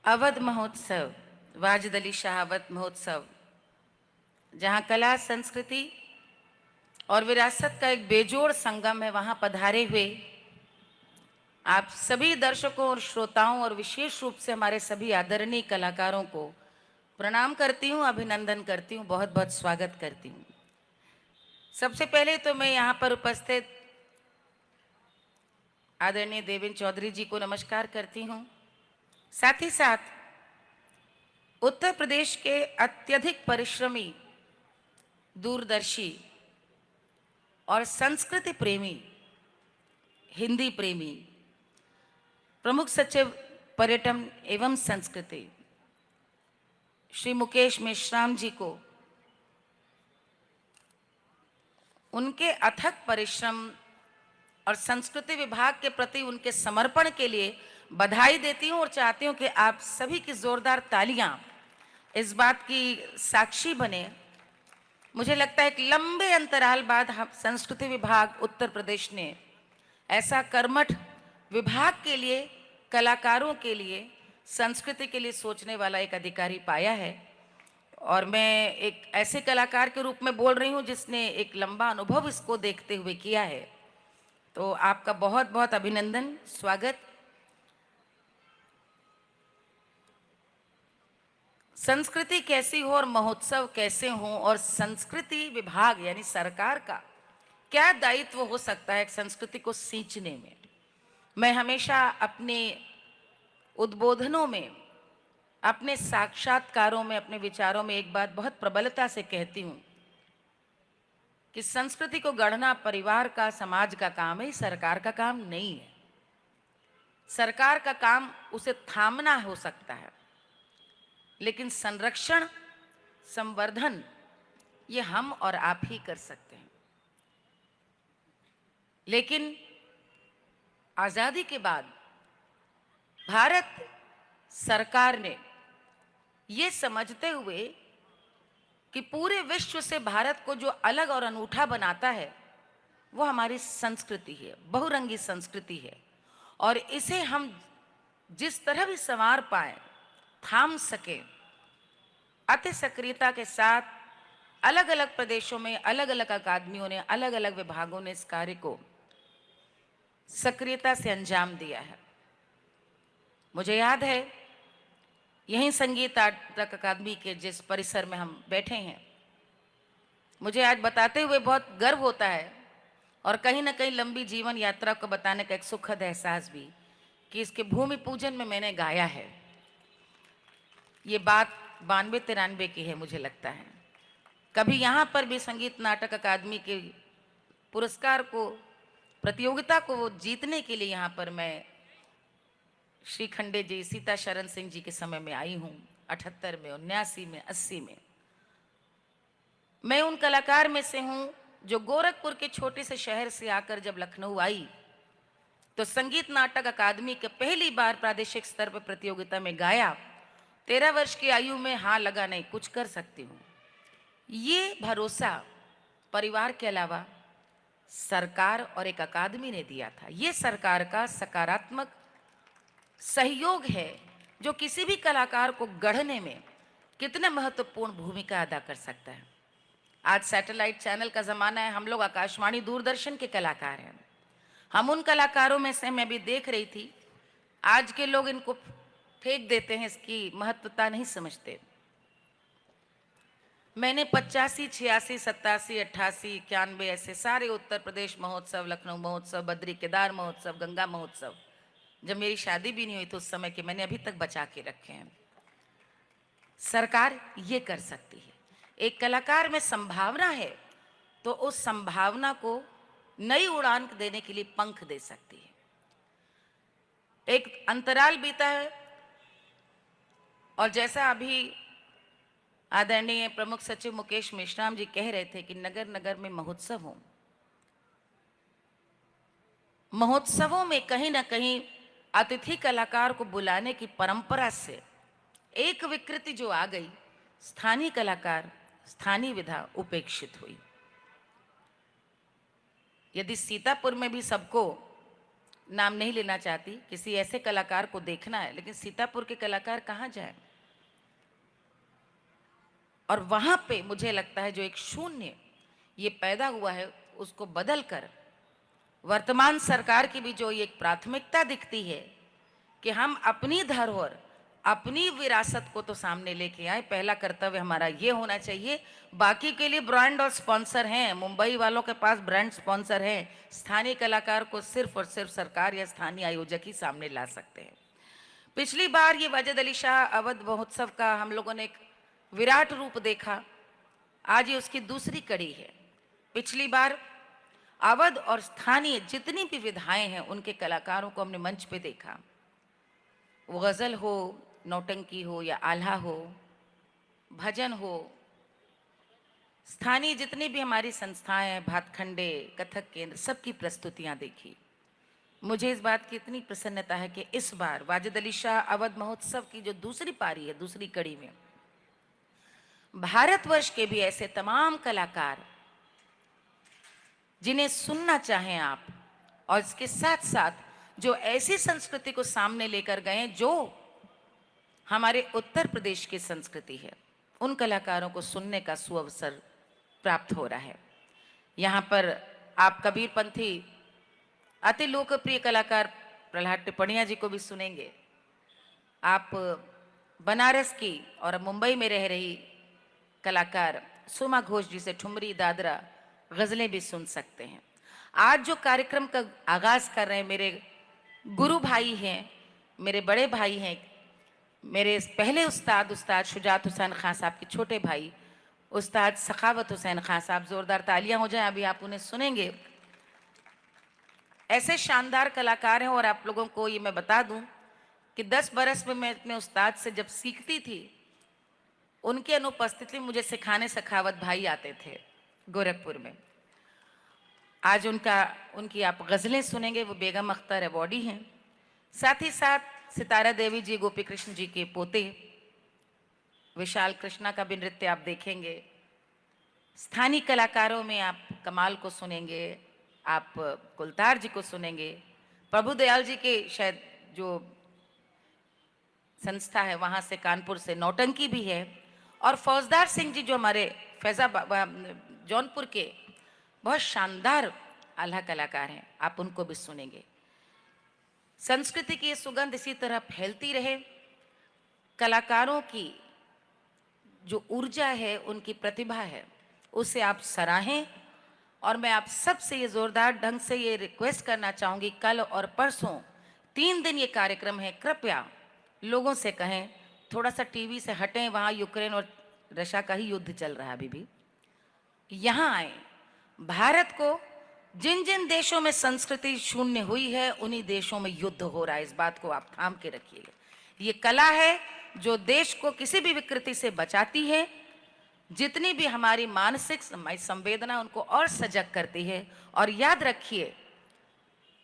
अवध महोत्सव, वाजिद अली शाह अवध महोत्सव, जहाँ कला, संस्कृति और विरासत का एक बेजोड़ संगम है, वहाँ पधारे हुए आप सभी दर्शकों और श्रोताओं और विशेष रूप से हमारे सभी आदरणीय कलाकारों को प्रणाम करती हूँ, अभिनंदन करती हूँ, बहुत बहुत स्वागत करती हूँ। सबसे पहले तो मैं यहाँ पर उपस्थित आदरणीय देवेंद्र चौधरी जी को नमस्कार करती हूँ। साथ ही साथ उत्तर प्रदेश के अत्यधिक परिश्रमी, दूरदर्शी और संस्कृति प्रेमी, हिंदी प्रेमी प्रमुख सचिव पर्यटन एवं संस्कृति श्री मुकेश मेश्राम जी को उनके अथक परिश्रम और संस्कृति विभाग के प्रति उनके समर्पण के लिए बधाई देती हूं और चाहती हूं कि आप सभी की जोरदार तालियां इस बात की साक्षी बने। मुझे लगता है कि लंबे अंतराल बाद हम संस्कृति विभाग उत्तर प्रदेश ने ऐसा कर्मठ विभाग के लिए, कलाकारों के लिए, संस्कृति के लिए सोचने वाला एक अधिकारी पाया है। और मैं एक ऐसे कलाकार के रूप में बोल रही हूं जिसने एक लंबा अनुभव इसको देखते हुए किया है। तो आपका बहुत बहुत अभिनंदन, स्वागत। संस्कृति कैसी हो और महोत्सव कैसे हो और संस्कृति विभाग यानी सरकार का क्या दायित्व हो सकता है संस्कृति को सींचने में। मैं हमेशा अपने उद्बोधनों में, अपने साक्षात्कारों में, अपने विचारों में एक बात बहुत प्रबलता से कहती हूँ कि संस्कृति को गढ़ना परिवार का, समाज का काम है, सरकार का काम नहीं है। सरकार का काम उसे थामना हो सकता है, लेकिन संरक्षण, संवर्धन ये हम और आप ही कर सकते हैं। लेकिन आजादी के बाद भारत सरकार ने ये समझते हुए कि पूरे विश्व से भारत को जो अलग और अनूठा बनाता है वो हमारी संस्कृति है, बहुरंगी संस्कृति है, और इसे हम जिस तरह भी संवार पाए, थाम सके, अति सक्रियता के साथ अलग अलग प्रदेशों में अलग अलग अकादमियों ने, अलग अलग विभागों ने इस कार्य को सक्रियता से अंजाम दिया है। मुझे याद है यहीं संगीत नाटक अकादमी के जिस परिसर में हम बैठे हैं, मुझे आज बताते हुए बहुत गर्व होता है और कहीं ना कहीं लंबी जीवन यात्रा को बताने का एक सुखद एहसास भी कि इसके भूमि पूजन में मैंने गाया है। ये बात 92-93 की है मुझे लगता है। कभी यहाँ पर भी संगीत नाटक अकादमी के पुरस्कार को, प्रतियोगिता को जीतने के लिए यहाँ पर मैं श्री खंडे जी, सीता शरण सिंह जी के समय में आई हूँ, 78 में, 79 में, 80 में। मैं उन कलाकार में से हूँ जो गोरखपुर के छोटे से शहर से आकर जब लखनऊ आई तो संगीत नाटक अकादमी के पहली बार प्रादेशिक स्तर पर प्रतियोगिता में गाया। 13 वर्ष की आयु में हाँ लगा, नहीं कुछ कर सकती हूँ। ये भरोसा परिवार के अलावा सरकार और एक अकादमी ने दिया था। ये सरकार का सकारात्मक सहयोग है जो किसी भी कलाकार को गढ़ने में कितने महत्वपूर्ण भूमिका अदा कर सकता है। आज सैटेलाइट चैनल का जमाना है, हम लोग आकाशवाणी, दूरदर्शन के कलाकार हैं। हम उन कलाकारों में से, मैं भी देख रही थी, आज के लोग इनको फेंक देते हैं, इसकी महत्वता नहीं समझते। मैंने 85, 86, 87, 88, 91 ऐसे सारे उत्तर प्रदेश महोत्सव, लखनऊ महोत्सव, बद्री केदार महोत्सव, गंगा महोत्सव, जब मेरी शादी भी नहीं हुई तो उस समय के मैंने अभी तक बचा के रखे हैं। सरकार ये कर सकती है। एक कलाकार में संभावना है तो उस संभावना को नई उड़ान देने के लिए पंख दे सकती है। एक अंतराल बीता है और जैसा अभी आदरणीय प्रमुख सचिव मुकेश मेश्राम जी कह रहे थे कि नगर नगर में महोत्सव हो, महोत्सवों में कहीं ना कहीं अतिथि कलाकार को बुलाने की परंपरा से एक विकृति जो आ गई, स्थानीय कलाकार, स्थानीय विधा उपेक्षित हुई। यदि सीतापुर में भी सबको नाम नहीं लेना चाहती, किसी ऐसे कलाकार को देखना है, लेकिन सीतापुर के कलाकार कहाँ जाए। और वहां पे मुझे लगता है जो एक शून्य ये पैदा हुआ है, उसको बदल कर वर्तमान सरकार की भी जो एक प्राथमिकता दिखती है कि हम अपनी धरोहर, अपनी विरासत को तो सामने लेके आए। पहला कर्तव्य हमारा ये होना चाहिए। बाकी के लिए ब्रांड और स्पॉन्सर हैं, मुंबई वालों के पास ब्रांड स्पॉन्सर हैं, स्थानीय कलाकार को सिर्फ और सिर्फ सरकार या स्थानीय आयोजक ही सामने ला सकते हैं। पिछली बार ये वाजिद अली शाह अवध महोत्सव का हम लोगों ने एक विराट रूप देखा, आज ये उसकी दूसरी कड़ी है। पिछली बार अवध और स्थानीय जितनी भी विधाएं हैं उनके कलाकारों को हमने मंच पे देखा, वो गज़ल हो, नौटंकी हो या आल्हा हो, भजन हो, स्थानीय जितनी भी हमारी संस्थाएं हैं, भातखंडे, कथक केंद्र, सबकी प्रस्तुतियां देखी। मुझे इस बात की इतनी प्रसन्नता है कि इस बार वाजिद अली शाह अवध महोत्सव की जो दूसरी पारी है, दूसरी कड़ी में भारतवर्ष के भी ऐसे तमाम कलाकार जिन्हें सुनना चाहें आप, और इसके साथ साथ जो ऐसी संस्कृति को सामने लेकर गए जो हमारे उत्तर प्रदेश की संस्कृति है, उन कलाकारों को सुनने का सुअवसर प्राप्त हो रहा है। यहाँ पर आप कबीरपंथी अति लोकप्रिय कलाकार प्रहलाद टिप्पणिया जी को भी सुनेंगे। आप बनारस की और मुंबई में रह रही कलाकार सुमा घोष जी से ठुमरी, दादरा, गज़लें भी सुन सकते हैं। आज जो कार्यक्रम का आगाज कर रहे हैं मेरे गुरु भाई हैं, मेरे बड़े भाई हैं, मेरे पहले उस्ताद शुजात हुसैन खान साहब के छोटे भाई उस्ताद सखावत हुसैन खान साहब, जोरदार तालियां हो जाएं, अभी आप उन्हें सुनेंगे। ऐसे शानदार कलाकार हैं। और आप लोगों को ये मैं बता दूं कि 10 बरस में मैं अपने उस्ताद से जब सीखती थी, उनकी अनुपस्थिति में मुझे सिखाने सखावत भाई आते थे गोरखपुर में। आज उनकी आप गज़लें सुनेंगे, वो बेगम अख्तर अवॉर्डी हैं। साथ ही साथ सितारा देवी जी, गोपी कृष्ण जी के पोते, विशाल कृष्णा का भी नृत्य आप देखेंगे। स्थानीय कलाकारों में आप कमाल को सुनेंगे, आप कुलतार जी को सुनेंगे, प्रभु दयाल जी के शायद जो संस्था है वहाँ से, कानपुर से नौटंकी भी है, और फौजदार सिंह जी जो हमारे जौनपुर के बहुत शानदार आल्हा कलाकार हैं, आप उनको भी सुनेंगे। संस्कृति की ये सुगंध इसी तरह फैलती रहे। कलाकारों की जो ऊर्जा है, उनकी प्रतिभा है, उसे आप सराहें। और मैं आप सबसे ये जोरदार ढंग से ये रिक्वेस्ट करना चाहूँगी, कल और परसों 3 दिन ये कार्यक्रम है, कृपया लोगों से कहें थोड़ा सा टीवी से हटें, वहाँ यूक्रेन और रशिया का ही युद्ध चल रहा है अभी भी, यहाँ आए। भारत को जिन जिन देशों में संस्कृति शून्य हुई है, उन्हीं देशों में युद्ध हो रहा है, इस बात को आप थाम के रखिएगा। ये कला है जो देश को किसी भी विकृति से बचाती है, जितनी भी हमारी मानसिक संवेदना उनको और सजग करती है। और याद रखिए,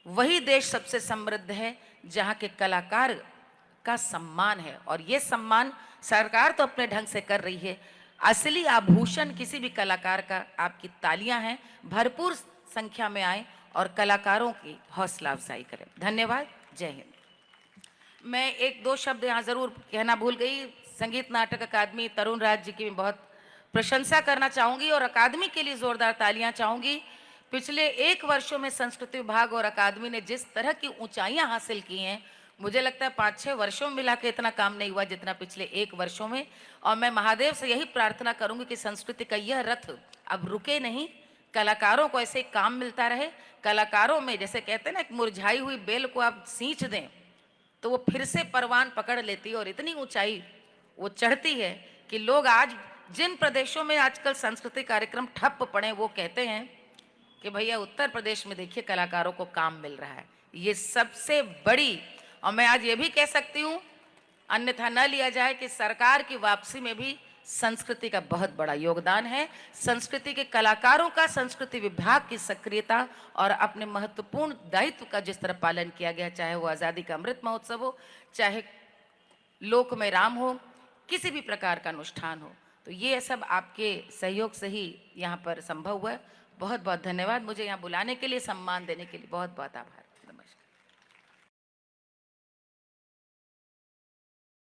वही देश सबसे समृद्ध है जहाँ के कलाकार का सम्मान है, और ये सम्मान सरकार तो अपने ढंग से कर रही है। असली आभूषण किसी भी कलाकार का आपकी तालियां हैं। भरपूर संख्या में आए और कलाकारों की हौसला अफजाई करें। धन्यवाद। जय हिंद। मैं 1-2 शब्द यहाँ ज़रूर कहना भूल गई। संगीत नाटक अकादमी तरुण राज जी की मैं बहुत प्रशंसा करना चाहूँगी और अकादमी के लिए ज़ोरदार तालियां चाहूँगी। पिछले 1 वर्षों में संस्कृति विभाग और अकादमी ने जिस तरह की ऊंचाइयां हासिल की हैं, मुझे लगता है 5-6 वर्षों में मिला के इतना काम नहीं हुआ जितना पिछले 1 वर्षों में। और मैं महादेव से यही प्रार्थना करूंगी कि संस्कृति का यह रथ अब रुके नहीं, कलाकारों को ऐसे काम मिलता रहे। कलाकारों में जैसे कहते हैं ना, एक मुरझाई हुई बेल को आप सींच दें तो वो फिर से परवान पकड़ लेती है और इतनी ऊंचाई वो चढ़ती है कि लोग आज जिन प्रदेशों में आजकल सांस्कृतिक कार्यक्रम ठप पड़े, वो कहते हैं कि भैया उत्तर प्रदेश में देखिए कलाकारों को काम मिल रहा है। ये सबसे बड़ी, और मैं आज ये भी कह सकती हूँ, अन्यथा न लिया जाए, कि सरकार की वापसी में भी संस्कृति का बहुत बड़ा योगदान है। संस्कृति के कलाकारों का, संस्कृति विभाग की सक्रियता और अपने महत्वपूर्ण दायित्व का जिस तरह पालन किया गया, चाहे वो आज़ादी का अमृत महोत्सव हो, चाहे लोकमय राम हो, किसी भी प्रकार का अनुष्ठान हो, तो ये सब आपके सहयोग से ही यहाँ पर संभव हुआ है। बहुत बहुत धन्यवाद। मुझे यहाँ बुलाने के लिए, सम्मान देने के लिए बहुत बहुत आभार।